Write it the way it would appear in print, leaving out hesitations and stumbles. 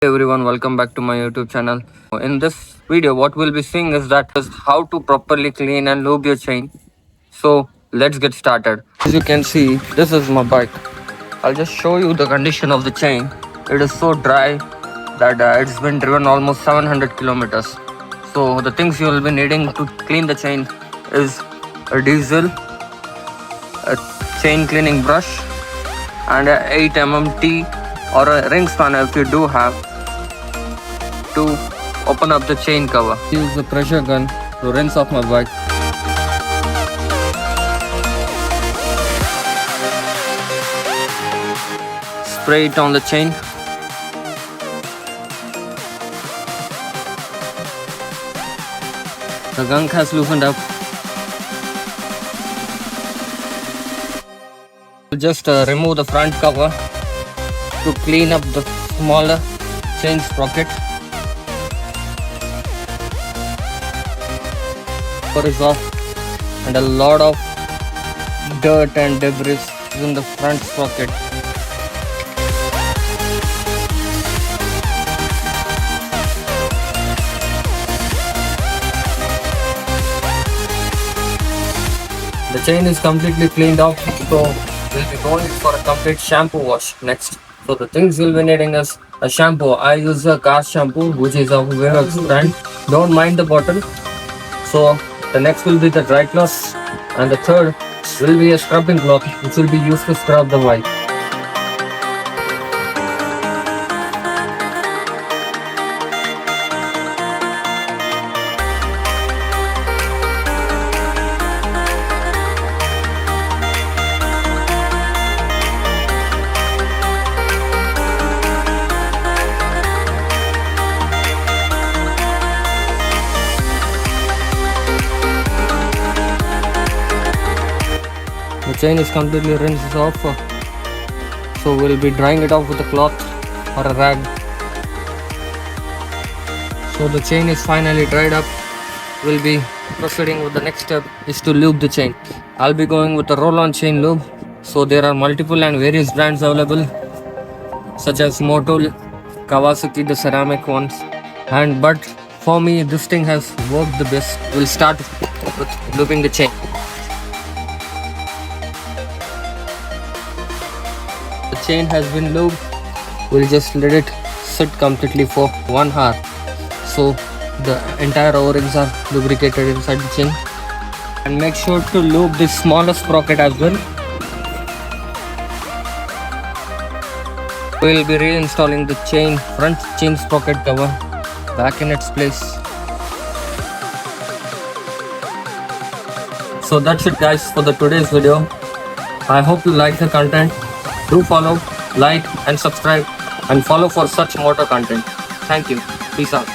Hey everyone, welcome back to my YouTube channel. In this video, what we'll be seeing is how to properly clean and lube your chain. So let's get started. As you can see, this is my bike. I'll just show you the condition of the chain. It is so dry that it's been driven almost 700 kilometers. So the things you will be needing to clean the chain is a diesel, a chain cleaning brush, and a 8 mm T or a ring spanner if you do have, to open up the chain cover. Use the pressure gun to rinse off my bike. Spray it on the chain. The gunk has loosened up. Just remove the front cover to clean up the smaller chain sprocket. Cover is off and a lot of dirt and debris is in the front sprocket. The chain is completely cleaned off, so we'll be going for a complete shampoo wash next. So the things we'll be needing is a shampoo. I use a car shampoo which is of Verox brand. Don't mind the bottle. So the next will be the dry cloth, and the third will be a scrubbing cloth which will be used to scrub the bike. The chain is completely rinsed off, so we'll be drying it off with a cloth or a rag. So the chain is finally dried up. We'll be proceeding with the next step is to lube the chain. I'll be going with a roll-on chain lube. So there are multiple and various brands available, such as Motul, Kawasaki, the ceramic ones, but for me this thing has worked the best. We'll start with lubing the chain. The chain has been lubed. We'll just let it sit completely for 1 hour, so the entire O-rings are lubricated inside the chain. And make sure to lube the smallest sprocket as well. We'll be reinstalling the front chain sprocket cover back in its place. So that's it guys for the today's video. I hope you like the content. Do follow, like and subscribe, and follow for such motor content. Thank you. Peace out.